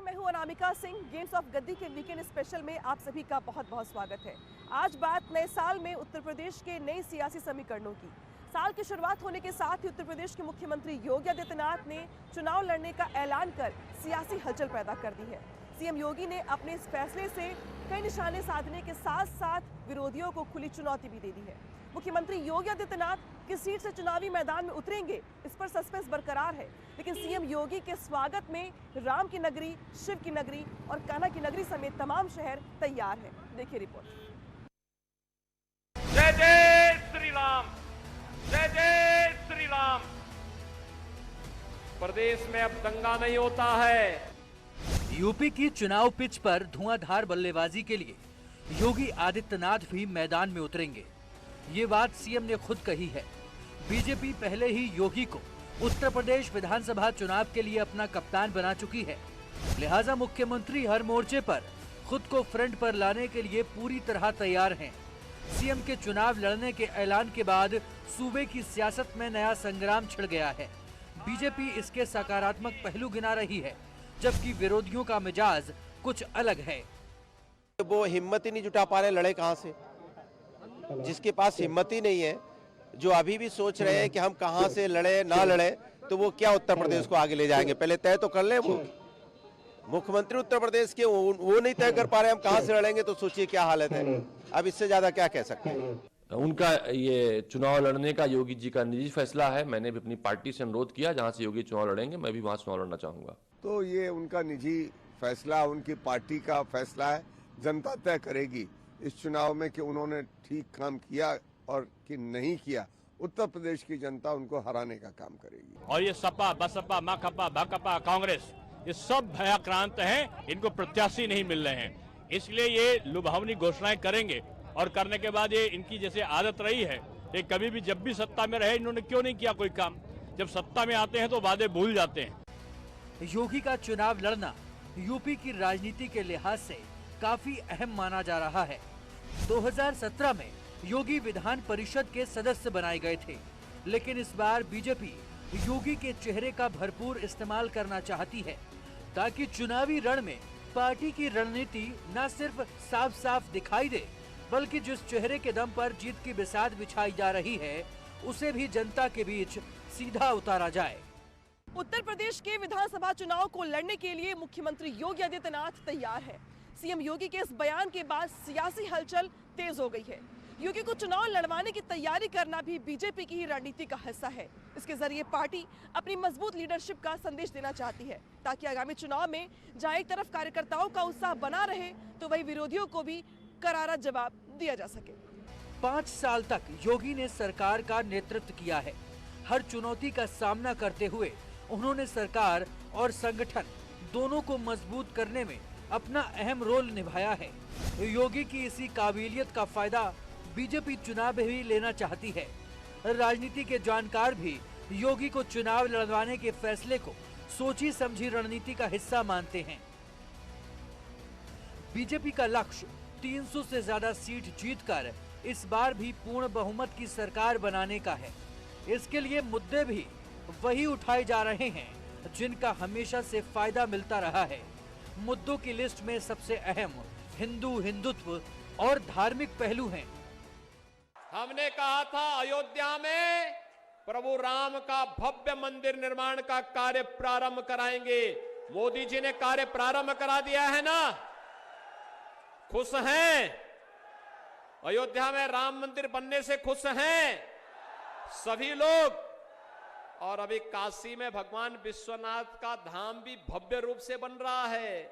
मैं हूं Anamika Singh. Games of गद्दी के वीकेंड स्पेशल में आप सभी का बहुत बहुत स्वागत है। आज बात नए साल में उत्तर प्रदेश के नए सियासी समीकरणों की। साल की शुरुआत होने के साथ ही उत्तर प्रदेश के मुख्यमंत्री योगी आदित्यनाथ ने चुनाव लड़ने का ऐलान कर सियासी हलचल पैदा कर दी है। सीएम योगी ने अपने इस फैसले से कई निशाने साधने के साथ साथ विरोधियों को खुली चुनौती भी दे दी है। मुख्यमंत्री योगी आदित्यनाथ किस सीट से चुनावी मैदान में उतरेंगे, इस पर सस्पेंस बरकरार है। लेकिन सीएम योगी के स्वागत में राम की नगरी, शिव की नगरी और कान्हा की नगरी समेत तमाम शहर तैयार है। देखिए रिपोर्ट। जय जय श्री राम, जय जय श्री राम। प्रदेश में अब दंगा नहीं होता है। यूपी की चुनाव पिच पर धुआंधार बल्लेबाजी के लिए योगी आदित्यनाथ भी मैदान में उतरेंगे। ये बात सीएम ने खुद कही है। बीजेपी पहले ही योगी को उत्तर प्रदेश विधानसभा चुनाव के लिए अपना कप्तान बना चुकी है, लिहाजा मुख्यमंत्री हर मोर्चे पर खुद को फ्रंट पर लाने के लिए पूरी तरह तैयार हैं। सीएम के चुनाव लड़ने के ऐलान के बाद सूबे की सियासत में नया संग्राम छिड़ गया है। बीजेपी इसके सकारात्मक पहलू गिना रही है, जबकि विरोधियों का मिजाज कुछ अलग है। वो हिम्मत ही नहीं जुटा पा रहे, लड़े कहां से? जिसके पास हिम्मत ही नहीं है, जो अभी भी सोच रहे हैं कि हम कहां से लड़े ना लड़े, तो वो क्या उत्तर प्रदेश को आगे ले जाएंगे? पहले तय तो कर ले। वो मुख्यमंत्री उत्तर प्रदेश के वो नहीं तय कर पा रहे हम कहां से लड़ेंगे, तो सोचिए क्या हालत है। अब इससे ज्यादा क्या कह सकते हैं। उनका ये चुनाव लड़ने का योगी जी का निजी फैसला है। मैंने भी अपनी पार्टी से अनुरोध किया, जहां से योगी चुनाव लड़ेंगे मैं भी वहां चुनाव लड़ना चाहूंगा। तो ये उनका निजी फैसला, उनकी पार्टी का फैसला है। जनता तय करेगी इस चुनाव में कि उन्होंने ठीक काम किया और कि नहीं किया। उत्तर प्रदेश की जनता उनको हराने का काम करेगी। और ये सपा, बसपा, माकपा, भाकपा, कांग्रेस, ये सब भयाक्रांत हैं। इनको प्रत्याशी नहीं मिल रहे हैं, इसलिए ये लुभावनी घोषणाएं करेंगे। और करने के बाद ये इनकी जैसे आदत रही है, ये कभी भी जब भी सत्ता में रहे इन्होंने क्यों नहीं किया कोई काम। जब सत्ता में आते हैं तो वादे भूल जाते हैं। योगी का चुनाव लड़ना यूपी की राजनीति के लिहाज से काफी अहम माना जा रहा है। 2017 में योगी विधान परिषद के सदस्य बनाए गए थे, लेकिन इस बार बीजेपी योगी के चेहरे का भरपूर इस्तेमाल करना चाहती है, ताकि चुनावी रण में पार्टी की रणनीति न सिर्फ साफ साफ दिखाई दे, बल्कि जिस चेहरे के दम पर जीत की बिसात बिछाई जा रही है, उसे भी जनता के बीच सीधा उतारा जाए। उत्तर प्रदेश के विधानसभा चुनाव को लड़ने के लिए मुख्यमंत्री योगी आदित्यनाथ तैयार है। सीएम योगी के इस बयान के बाद सियासी हलचल तेज हो गई है। योगी को चुनाव लड़वाने की तैयारी करना भी बीजेपी की ही रणनीति का हिस्सा है। इसके जरिए पार्टी अपनी मजबूत लीडरशिप का संदेश देना चाहती है, ताकि आगामी चुनाव में जहां एक तरफ कार्यकर्ताओं का उत्साह बना रहे, तो वही विरोधियों को भी करारा जवाब दिया जा सके। 5 साल तक योगी ने सरकार का नेतृत्व किया है। हर चुनौती का सामना करते हुए उन्होंने सरकार और संगठन दोनों को मजबूत करने में अपना अहम रोल निभाया है। योगी की इसी काबिलियत का फायदा बीजेपी चुनाव में भी लेना चाहती है। राजनीति के जानकार भी योगी को चुनाव लड़वाने के फैसले को सोची समझी रणनीति का हिस्सा मानते हैं। बीजेपी का लक्ष्य 300 से ज्यादा सीट जीतकर इस बार भी पूर्ण बहुमत की सरकार बनाने का है। इसके लिए मुद्दे भी वही उठाए जा रहे हैं जिनका हमेशा से फायदा मिलता रहा है। मुद्दों की लिस्ट में सबसे अहम हिंदुत्व और धार्मिक पहलू हैं। हमने कहा था अयोध्या में प्रभु राम का भव्य मंदिर निर्माण का कार्य प्रारंभ कराएंगे। मोदी जी ने कार्य प्रारंभ करा दिया है ना, खुश हैं? अयोध्या में राम मंदिर बनने से खुश हैं सभी लोग। और अभी काशी में भगवान विश्वनाथ का धाम भी भव्य रूप से बन रहा है,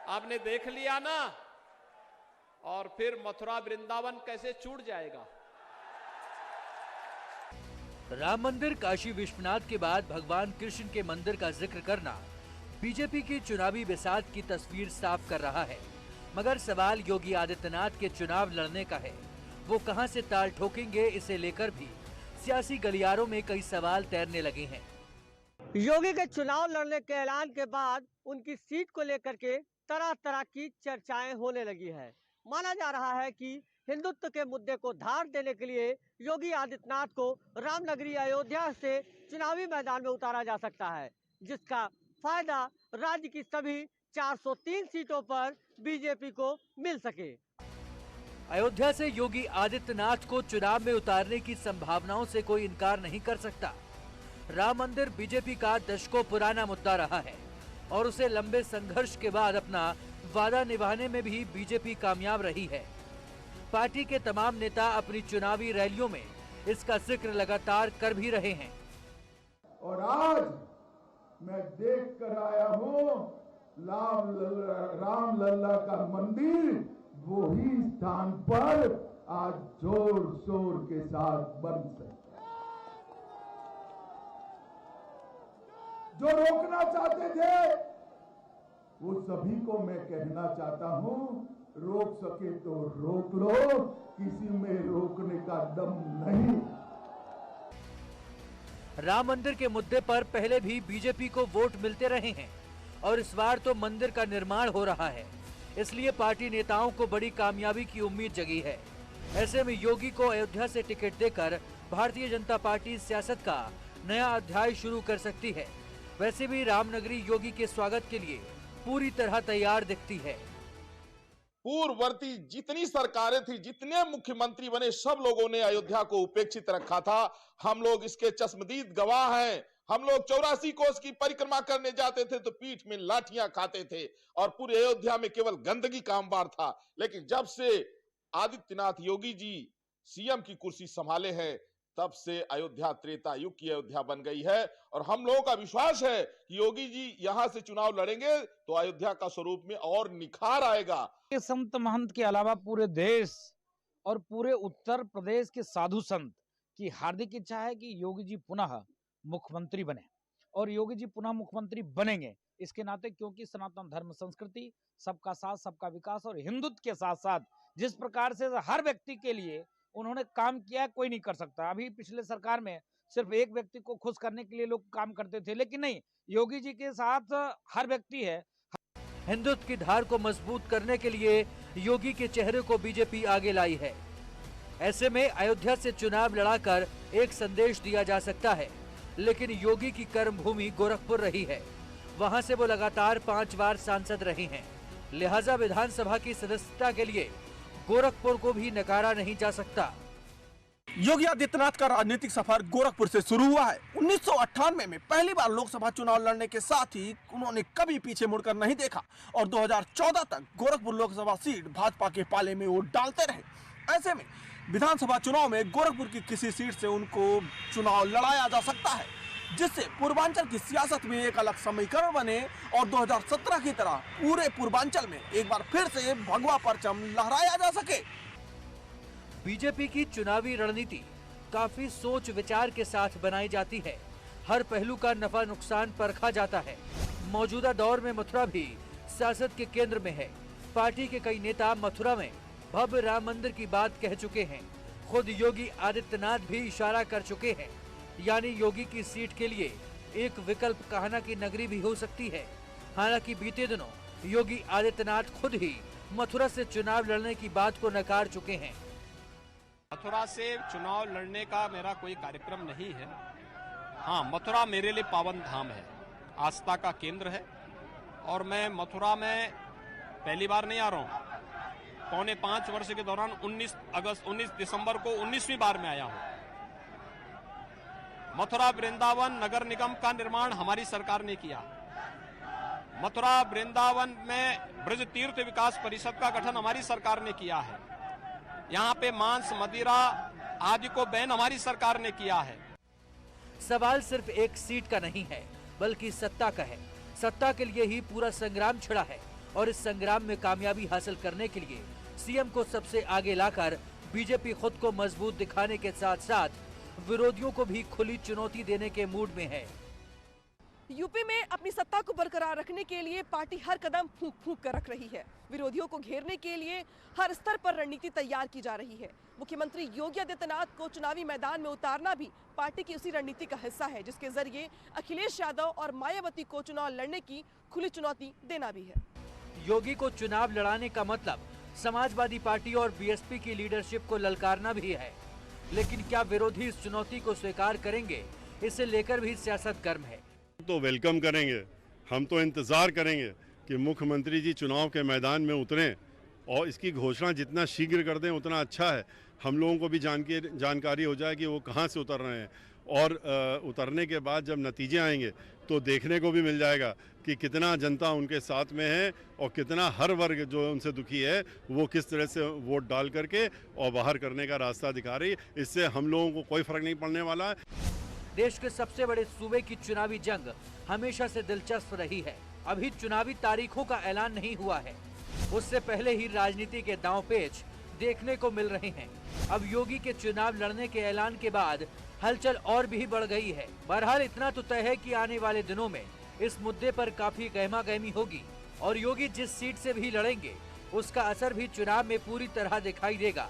आपने देख लिया ना। और फिर मथुरा वृंदावन कैसे छूट जाएगा। राम मंदिर, काशी विश्वनाथ के बाद भगवान कृष्ण के मंदिर का जिक्र करना बीजेपी की चुनावी बिसात की तस्वीर साफ कर रहा है। मगर सवाल योगी आदित्यनाथ के चुनाव लड़ने का है। वो कहां से ताल ठोकेंगे, इसे लेकर भी सियासी गलियारों में कई सवाल तैरने लगे हैं। योगी के चुनाव लड़ने के ऐलान के बाद उनकी सीट को लेकर के तरह तरह की चर्चाएं होने लगी है। माना जा रहा है कि हिंदुत्व के मुद्दे को धार देने के लिए योगी आदित्यनाथ को रामनगरी अयोध्या से चुनावी मैदान में उतारा जा सकता है, जिसका फायदा राज्य की सभी 403 सीटों पर बीजेपी को मिल सके। अयोध्या से योगी आदित्यनाथ को चुनाव में उतारने की संभावनाओं से कोई इनकार नहीं कर सकता। राम मंदिर बीजेपी का दशकों पुराना मुद्दा रहा है और उसे लंबे संघर्ष के बाद अपना वादा निभाने में भी बीजेपी कामयाब रही है। पार्टी के तमाम नेता अपनी चुनावी रैलियों में इसका जिक्र लगातार कर भी रहे हैं। और आज मैं देख कर आया हूँ राम लल्ला का मंदिर वही स्थान पर आज जोर शोर के साथ बन सकता है। जो रोकना चाहते थे वो सभी को मैं कहना चाहता हूँ, रोक सके तो रोक लो, किसी में रोकने का दम नहीं। राम मंदिर के मुद्दे पर पहले भी बीजेपी को वोट मिलते रहे हैं और इस बार तो मंदिर का निर्माण हो रहा है, इसलिए पार्टी नेताओं को बड़ी कामयाबी की उम्मीद जगी है। ऐसे में योगी को अयोध्या से टिकट देकर भारतीय जनता पार्टी सियासत का नया अध्याय शुरू कर सकती है। वैसे भी रामनगरी योगी के स्वागत के लिए पूरी तरह तैयार दिखती है। पूर्ववर्ती जितनी सरकारें थी, जितने मुख्यमंत्री बने, सब लोगों ने अयोध्या को उपेक्षित रखा था। हम लोग इसके चश्मदीद गवाह हैं। हम लोग 84 कोस की परिक्रमा करने जाते थे तो पीठ में लाठियां खाते थे और पूरे अयोध्या में केवल गंदगी का अंबार था। लेकिन जब से आदित्यनाथ योगी जी सीएम की कुर्सी संभाले हैं, तब से अयोध्या त्रेता युग की अयोध्या बन गई है और हम लोगों का विश्वास है कि योगी जी यहां से चुनाव लड़ेंगे तो अयोध्या का स्वरूप में और निखार आएगा। संत महंत के अलावा पूरे देश और पूरे उत्तर प्रदेश के साधु संत की हार्दिक इच्छा है कि योगी जी पुनः मुख्यमंत्री बने और योगी जी पुनः मुख्यमंत्री बनेंगे इसके नाते, क्योंकि सनातन धर्म संस्कृति, सबका साथ सबका विकास और हिंदुत्व के साथ साथ जिस प्रकार से हर व्यक्ति के लिए उन्होंने काम किया कोई नहीं कर सकता। अभी पिछले सरकार में सिर्फ एक व्यक्ति को खुश करने के लिए लोग काम करते थे, लेकिन नहीं, योगी जी के साथ हर व्यक्ति है। हिंदुत्व की धार को मजबूत करने के लिए योगी के चेहरे को बीजेपी आगे लाई है। ऐसे में अयोध्या से चुनाव लड़ाकर एक संदेश दिया जा सकता है, लेकिन योगी की कर्मभूमि गोरखपुर रही है। वहां से वो लगातार 5 बार सांसद रहे हैं, लिहाजा विधानसभा की सदस्यता के लिए गोरखपुर को भी नकारा नहीं जा सकता। योगी आदित्यनाथ का राजनीतिक सफर गोरखपुर से शुरू हुआ है। 1998 में पहली बार लोकसभा चुनाव लड़ने के साथ ही उन्होंने कभी पीछे मुड़कर नहीं देखा और 2014 तक गोरखपुर लोकसभा सीट भाजपा के पाले में वोट डालते रहे। ऐसे में विधानसभा चुनाव में गोरखपुर की किसी सीट से उनको चुनाव लड़ाया जा सकता है, जिससे पूर्वांचल की सियासत में एक अलग समीकरण बने और 2017 की तरह पूरे पूर्वांचल में एक बार फिर से भगवा परचम लहराया जा सके। बीजेपी की चुनावी रणनीति काफी सोच विचार के साथ बनाई जाती है। हर पहलू का नफा नुकसान परखा जाता है। मौजूदा दौर में मथुरा भी सियासत के केंद्र में है। पार्टी के कई नेता मथुरा में भव्य राम मंदिर की बात कह चुके हैं। खुद योगी आदित्यनाथ भी इशारा कर चुके हैं, यानी योगी की सीट के लिए एक विकल्प कान्हा की नगरी भी हो सकती है। हालांकि बीते दिनों योगी आदित्यनाथ खुद ही मथुरा से चुनाव लड़ने की बात को नकार चुके हैं। मथुरा से चुनाव लड़ने का मेरा कोई कार्यक्रम नहीं है। हाँ, मथुरा मेरे लिए पावन धाम है, आस्था का केंद्र है और मैं मथुरा में पहली बार नहीं आ रहा हूँ। 4.25 वर्ष के दौरान 19 दिसंबर को 19वीं बार में आया हूँ। मथुरा वृंदावन नगर निगम का निर्माण हमारी सरकार ने किया। मथुरा वृंदावन में ब्रज तीर्थ विकास परिषद का गठन हमारी सरकार ने किया है। यहाँ पे मांस मदिरा आदि को बैन हमारी सरकार ने किया है। सवाल सिर्फ एक सीट का नहीं है, बल्कि सत्ता का है। सत्ता के लिए ही पूरा संग्राम छिड़ा है और इस संग्राम में कामयाबी हासिल करने के लिए सीएम को सबसे आगे लाकर बीजेपी खुद को मजबूत दिखाने के साथ साथ विरोधियों को भी खुली चुनौती देने के मूड में है। यूपी में अपनी सत्ता को बरकरार रखने के लिए पार्टी हर कदम फूंक फूंक कर रख रही है। विरोधियों को घेरने के लिए हर स्तर पर रणनीति तैयार की जा रही है। मुख्यमंत्री योगी आदित्यनाथ को चुनावी मैदान में उतारना भी पार्टी की उसी रणनीति का हिस्सा है, जिसके जरिए अखिलेश यादव और मायावती को चुनाव लड़ने की खुली चुनौती देना भी है। योगी को चुनाव लड़ाने का मतलब समाजवादी पार्टी और बीएसपी की लीडरशिप को ललकारना भी है, लेकिन क्या विरोधी इस चुनौती को स्वीकार करेंगे, इसे लेकर भी सियासत गर्म है। तो वेलकम करेंगे, हम तो इंतज़ार करेंगे कि मुख्यमंत्री जी चुनाव के मैदान में उतरें और इसकी घोषणा जितना शीघ्र कर दें उतना अच्छा है। हम लोगों को भी जानकारी हो जाए कि वो कहाँ से उतर रहे हैं, और उतरने के बाद जब नतीजे आएंगे तो देखने को भी मिल जाएगा कि कितना जनता उनके साथ में है और कितना हर वर्ग जो उनसे दुखी है वो किस तरह से वोट डाल करके और बाहर करने का रास्ता दिखा रही है। इससे हम लोगों को कोई फर्क नहीं पड़ने वाला है। देश के सबसे बड़े सूबे की चुनावी जंग हमेशा से दिलचस्प रही है। अभी चुनावी तारीखों का ऐलान नहीं हुआ है, उससे पहले ही राजनीति के दांव-पेच देखने को मिल रहे हैं। अब योगी के चुनाव लड़ने के ऐलान के बाद हलचल और भी बढ़ गई है। बहरहाल इतना तो तय है कि आने वाले दिनों में इस मुद्दे पर काफी गहमा-गहमी होगी और योगी जिस सीट से भी लड़ेंगे उसका असर भी चुनाव में पूरी तरह दिखाई देगा।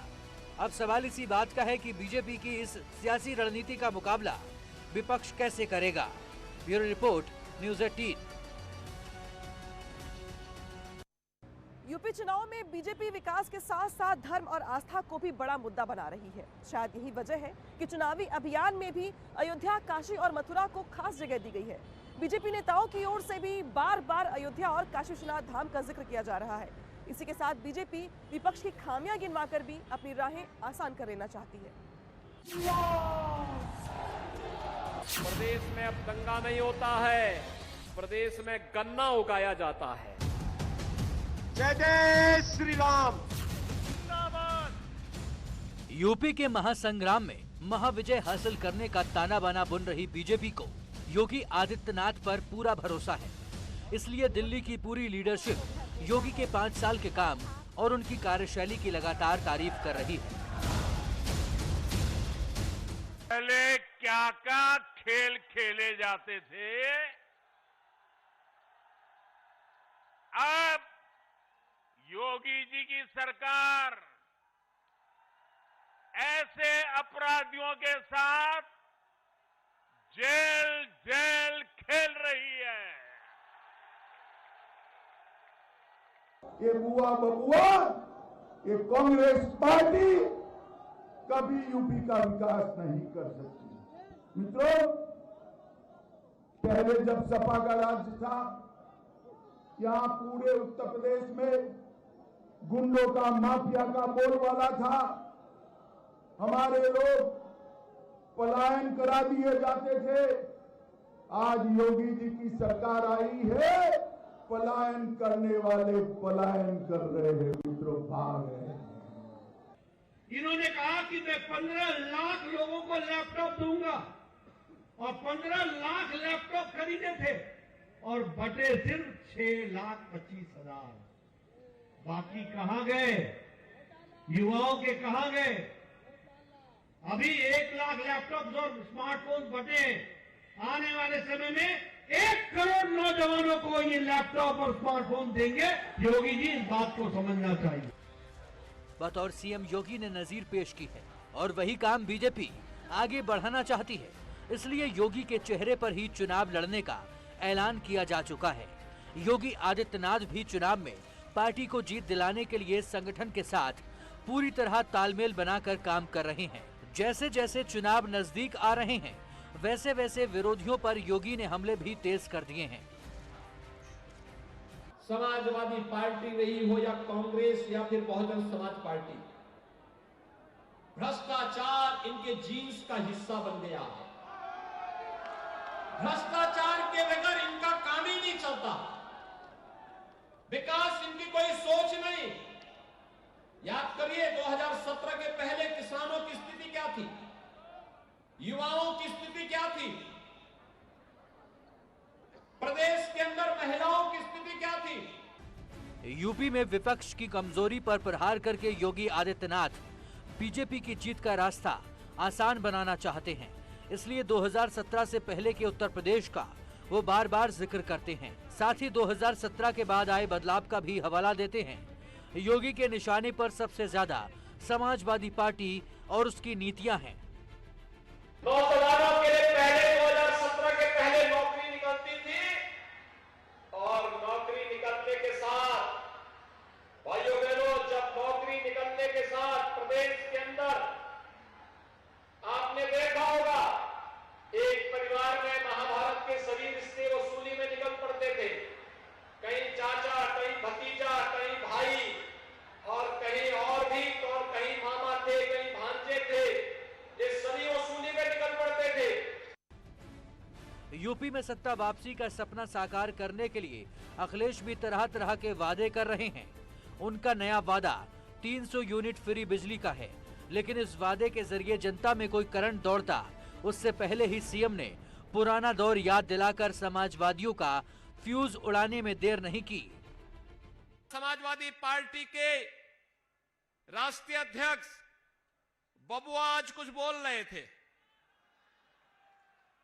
अब सवाल इसी बात का है कि बीजेपी की इस सियासी रणनीति का मुकाबला विपक्ष कैसे करेगा। Bureau report, news 18। यूपी चुनाव में बीजेपी विकास के साथ साथ धर्म और आस्था को भी बड़ा मुद्दा बना रही है। शायद यही वजह है कि चुनावी अभियान में भी अयोध्या, काशी और मथुरा को खास जगह दी गई है। बीजेपी नेताओं की ओर से भी बार बार अयोध्या और काशी विश्वनाथ धाम का जिक्र किया जा रहा है। इसी के साथ बीजेपी विपक्ष की खामियां गिनवाकर भी अपनी राहें आसान कर लेना चाहती है। प्रदेश में अब दंगा नहीं होता है, प्रदेश में गन्ना उगाया जाता है। जय जय श्री राम। यूपी के महासंग्राम में महाविजय हासिल करने का ताना बाना बुन रही बीजेपी को योगी आदित्यनाथ पर पूरा भरोसा है। इसलिए दिल्ली की पूरी लीडरशिप योगी के 5 साल के काम और उनकी कार्यशैली की लगातार तारीफ कर रही है। पहले क्या क्या खेल खेले जाते थे, अब योगी जी की सरकार ऐसे अपराधियों के साथ जेल जेल खेल रही है। ये बुआ बबुआ, ये कांग्रेस पार्टी कभी यूपी का विकास नहीं कर सकती। मित्रों, पहले जब सपा का राज्य था, यहां पूरे उत्तर प्रदेश में गुंडों का, माफिया का बोलबाला था। हमारे लोग पलायन करा दिए जाते थे। आज योगी जी की सरकार आई है, पलायन करने वाले पलायन कर रहे हैं। मित्रों, भाग रहे हैं। इन्होंने कहा कि मैं 15 लाख लोगों को लैपटॉप दूंगा और 15 लाख लैपटॉप खरीदे थे और बटे सिर्फ 6,25,000। बाकी कहां गए? युवाओं के कहां गए? अभी 1 लाख लैपटॉप और स्मार्टफोन बटे। आने वाले समय में 1 करोड़ नौजवानों को ये लैपटॉप और स्मार्टफोन देंगे। योगी जी इस बात को समझना चाहिए। बतौर सीएम योगी ने नजीर पेश की है और वही काम बीजेपी आगे बढ़ाना चाहती है। इसलिए योगी के चेहरे पर ही चुनाव लड़ने का ऐलान किया जा चुका है। योगी आदित्यनाथ भी चुनाव में पार्टी को जीत दिलाने के लिए संगठन के साथ पूरी तरह तालमेल बनाकर काम कर रहे हैं। जैसे जैसे चुनाव नजदीक आ रहे हैं, वैसे वैसे विरोधियों पर योगी ने हमले भी तेज कर दिए हैं। समाजवादी पार्टी रही हो या कांग्रेस या फिर बहुजन समाज पार्टी, भ्रष्टाचार इनके जीन्स का हिस्सा बन गया है। भ्रष्टाचार के बगैर इनका काम ही नहीं चलता। विकास इनकी कोई सोच नहीं। याद करिए 2017 के पहले किसानों की स्थिति क्या थी, युवाओं की स्थिति क्या थी, प्रदेश के अंदर महिलाओं की स्थिति क्या थी। यूपी में विपक्ष की कमजोरी पर प्रहार करके योगी आदित्यनाथ बीजेपी की जीत का रास्ता आसान बनाना चाहते हैं। इसलिए 2017 से पहले के उत्तर प्रदेश का वो बार बार जिक्र करते हैं। साथ ही 2017 के बाद आए बदलाव का भी हवाला देते हैं। योगी के निशाने पर सबसे ज्यादा समाजवादी पार्टी और उसकी नीतियां हैं। नौजवानों के लिए पहले 2017 के पहले नौकरी निकलती थी और नौकरी निकलने के साथ, भाइयों बहनों, जब नौकरी निकलने के साथ प्रदेश के अंदर आपने देखा होगा एक परिवार में महाभारत के सभी रिश्ते वसूली में निकल पड़ते थे। कहीं चाचा, कहीं भतीजा, कहीं भाई और कहीं और भी, और कहीं मामा थे, कहीं भांजे थे, ये सभी वसूली में निकल पड़ते थे। यूपी में सत्ता वापसी का सपना साकार करने के लिए अखिलेश भी तरह तरह के वादे कर रहे हैं। उनका नया वादा 300 यूनिट फ्री बिजली का है, लेकिन इस वादे के जरिए जनता में कोई करंट दौड़ता उससे पहले ही सीएम ने पुराना दौर याद दिलाकर समाजवादियों का फ्यूज उड़ाने में देर नहीं की। समाजवादी पार्टी के राष्ट्रीय अध्यक्ष बबुआ आज कुछ बोल रहे थे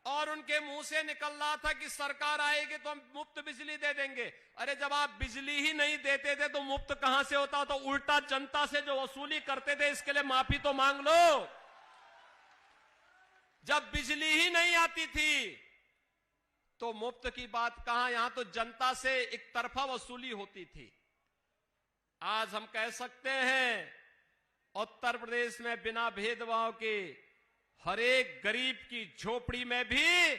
और उनके मुंह से निकल रहा था कि सरकार आएगी तो हम मुफ्त बिजली दे देंगे। अरे जब आप बिजली ही नहीं देते थे तो मुफ्त कहां से होता? तो उल्टा जनता से जो वसूली करते थे इसके लिए माफी तो मांग लो। जब बिजली ही नहीं आती थी तो मुफ्त की बात कहां, यहां तो जनता से एक तरफा वसूली होती थी। आज हम कह सकते हैं उत्तर प्रदेश में बिना भेदभाव के हर एक गरीब की झोपड़ी में भी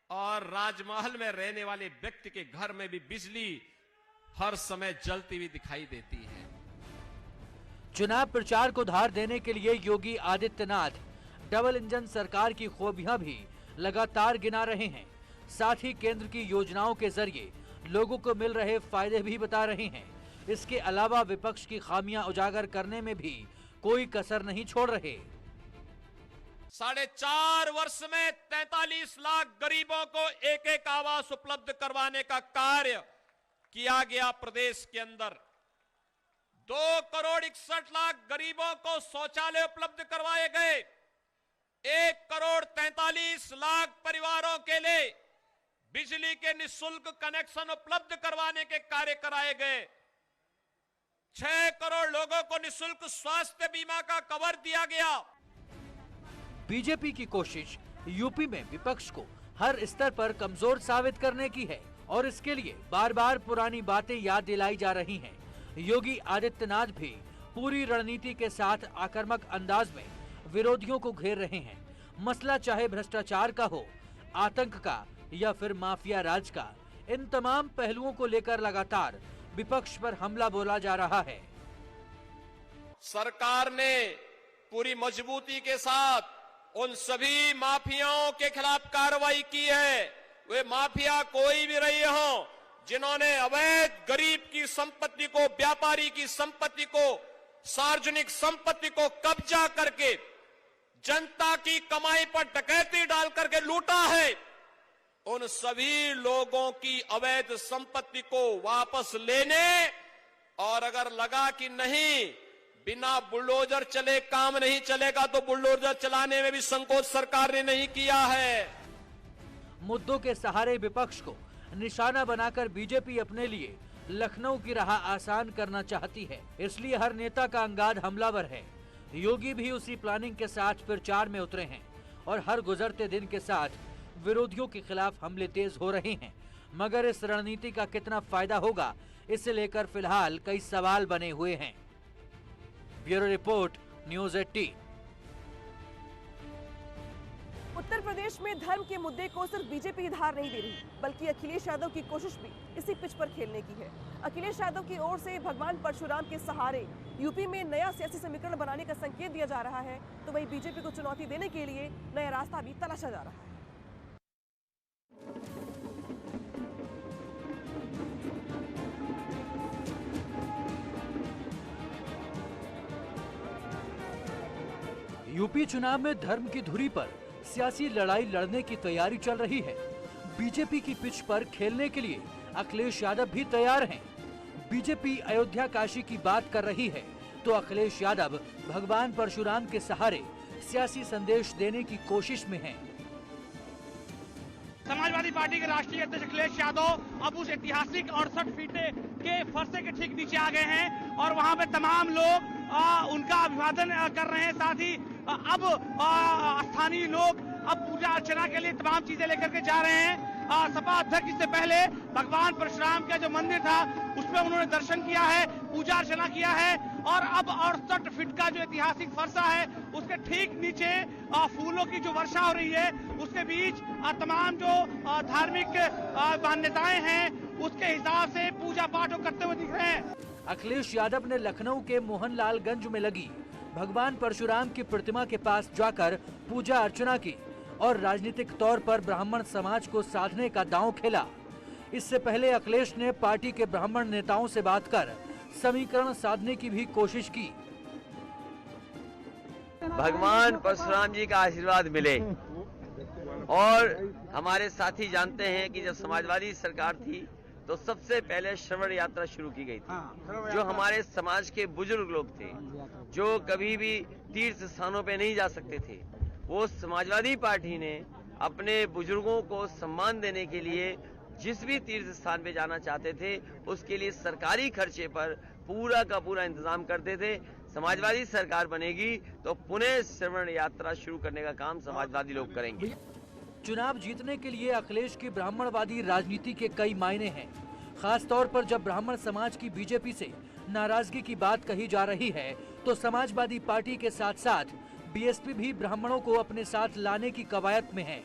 और राजमहल में रहने वाले व्यक्ति के घर में भी बिजली हर समय जलती हुई दिखाई देती है। चुनाव प्रचार को धार देने के लिए योगी आदित्यनाथ डबल इंजन सरकार की खूबियां भी लगातार गिना रहे हैं। साथ ही केंद्र की योजनाओं के जरिए लोगों को मिल रहे फायदे भी बता रहे हैं। इसके अलावा विपक्ष की खामियां उजागर करने में भी कोई कसर नहीं छोड़ रहे। 4.5 वर्ष में 43 लाख गरीबों को एक आवास उपलब्ध करवाने का कार्य किया गया। प्रदेश के अंदर 2 करोड़ 61 लाख गरीबों को शौचालय उपलब्ध करवाए गए। 1 करोड़ 43 लाख परिवारों के लिए बिजली के निःशुल्क कनेक्शन उपलब्ध करवाने के कार्य कराए गए। 6 करोड़ लोगों को निःशुल्क स्वास्थ्य बीमा का कवर दिया गया। बीजेपी की कोशिश यूपी में विपक्ष को हर स्तर पर कमजोर साबित करने की है और इसके लिए बार बार पुरानी बातें याद दिलाई जा रही हैं। योगी आदित्यनाथ भी पूरी रणनीति के साथ आक्रामक अंदाज में विरोधियों को घेर रहे हैं। मसला चाहे भ्रष्टाचार का हो, आतंक का या फिर माफिया राज का, इन तमाम पहलुओं को लेकर लगातार विपक्ष पर हमला बोला जा रहा है। सरकार ने पूरी मजबूती के साथ उन सभी माफियाओं के खिलाफ कार्रवाई की है। वे माफिया कोई भी रहे हो जिन्होंने अवैध गरीब की संपत्ति को, व्यापारी की संपत्ति को, सार्वजनिक संपत्ति को कब्जा करके जनता की कमाई पर डकैती डाल करके लूटा है। उन सभी लोगों की अवैध संपत्ति को वापस लेने और अगर लगा कि नहीं बिना बुलडोजर चले काम नहीं चलेगा तो बुलडोजर चलाने में भी संकोच सरकार ने नहीं किया है। मुद्दों के सहारे विपक्ष को निशाना बनाकर बीजेपी अपने लिए लखनऊ की राह आसान करना चाहती है, इसलिए हर नेता का अंगाद हमलावर है। योगी भी उसी प्लानिंग के साथ प्रचार में उतरे हैं और हर गुजरते दिन के साथ विरोधियों के खिलाफ हमले तेज हो रहे हैं। मगर इस रणनीति का कितना फायदा होगा, इसे लेकर फिलहाल कई सवाल बने हुए हैं। Bureau report, news 18। Uttar Pradesh में धर्म के मुद्दे को सिर्फ बीजेपी धार नहीं दे रही, बल्कि अखिलेश यादव की कोशिश भी इसी पिच पर खेलने की है। अखिलेश यादव की ओर से भगवान परशुराम के सहारे यूपी में नया सियासी समीकरण बनाने का संकेत दिया जा रहा है, तो वहीं बीजेपी को चुनौती देने के लिए नया रास्ता भी तलाशा जा रहा है। यूपी चुनाव में धर्म की धुरी पर सियासी लड़ाई लड़ने की तैयारी चल रही है। बीजेपी की पिच पर खेलने के लिए अखिलेश यादव भी तैयार हैं। बीजेपी अयोध्या काशी की बात कर रही है तो अखिलेश यादव भगवान परशुराम के सहारे सियासी संदेश देने की कोशिश में हैं। समाजवादी पार्टी के राष्ट्रीय अध्यक्ष अखिलेश यादव अब उस ऐतिहासिक 68 फीटे के फरसे के ठीक नीचे आ गए हैं और वहां पे तमाम लोग उनका अभिवादन कर रहे हैं। साथ ही अब स्थानीय लोग अब पूजा अर्चना के लिए तमाम चीजें लेकर के जा रहे हैं। सपा अध्यक्ष से पहले भगवान परशुराम का जो मंदिर था उसमें उन्होंने दर्शन किया है, पूजा अर्चना किया है और अब 68 फीट का जो ऐतिहासिक फरसा है उसके ठीक नीचे फूलों की जो वर्षा हो रही है, उसके बीच तमाम जो धार्मिक मान्यताएं हैं उसके हिसाब से पूजा पाठ करते हुए दिख रहे हैं। अखिलेश यादव ने लखनऊ के मोहनलालगंज में लगी भगवान परशुराम की प्रतिमा के पास जाकर पूजा अर्चना की और राजनीतिक तौर पर ब्राह्मण समाज को साधने का दांव खेला। इससे पहले अखिलेश ने पार्टी के ब्राह्मण नेताओं से बात कर समीकरण साधने की भी कोशिश की। भगवान परशुराम जी का आशीर्वाद मिले, और हमारे साथी जानते हैं कि जब समाजवादी सरकार थी तो सबसे पहले श्रवण यात्रा शुरू की गई थी। जो हमारे समाज के बुजुर्ग लोग थे, जो कभी भी तीर्थ स्थानों पे नहीं जा सकते थे, वो समाजवादी पार्टी ने अपने बुजुर्गों को सम्मान देने के लिए जिस भी तीर्थ स्थान पे जाना चाहते थे उसके लिए सरकारी खर्चे पर पूरा का पूरा इंतजाम करते थे। समाजवादी सरकार बनेगी तो पुनः श्रवण यात्रा शुरू करने का काम समाजवादी लोग करेंगे। चुनाव जीतने के लिए अखिलेश की ब्राह्मणवादी राजनीति के कई मायने हैं, खास तौर पर जब ब्राह्मण समाज की बीजेपी से नाराजगी की बात कही जा रही है तो समाजवादी पार्टी के साथ साथ बीएसपी भी ब्राह्मणों को अपने साथ लाने की कवायद में है।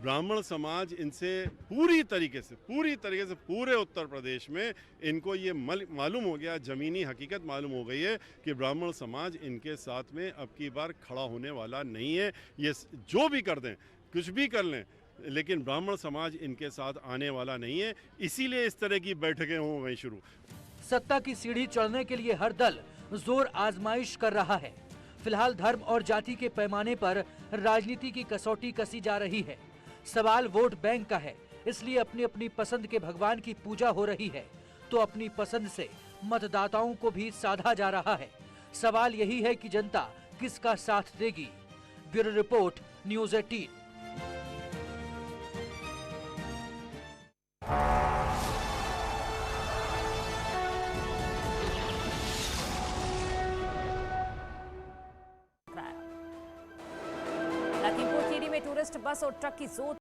ब्राह्मण समाज इनसे पूरी तरीके से पूरे उत्तर प्रदेश में इनको ये मालूम हो गया, जमीनी हकीकत मालूम हो गई है कि ब्राह्मण समाज इनके साथ में अब की बार खड़ा होने वाला नहीं है। ये जो भी कर दें, कुछ भी कर लें, लेकिन ब्राह्मण समाज इनके साथ आने वाला नहीं है। इसीलिए इस तरह की बैठकें हो गई शुरू। सत्ता की सीढ़ी चढ़ने के लिए हर दल जोर आजमाइश कर रहा है। फिलहाल धर्म और जाति के पैमाने पर राजनीति की कसौटी कसी जा रही है। सवाल वोट बैंक का है, इसलिए अपनी अपनी पसंद के भगवान की पूजा हो रही है तो अपनी पसंद से मतदाताओं को भी साधा जा रहा है। सवाल यही है कि जनता किसका साथ देगी। Bureau report, news 18। Lakhimpur Kheri में टूरिस्ट बस और ट्रक की जोरदार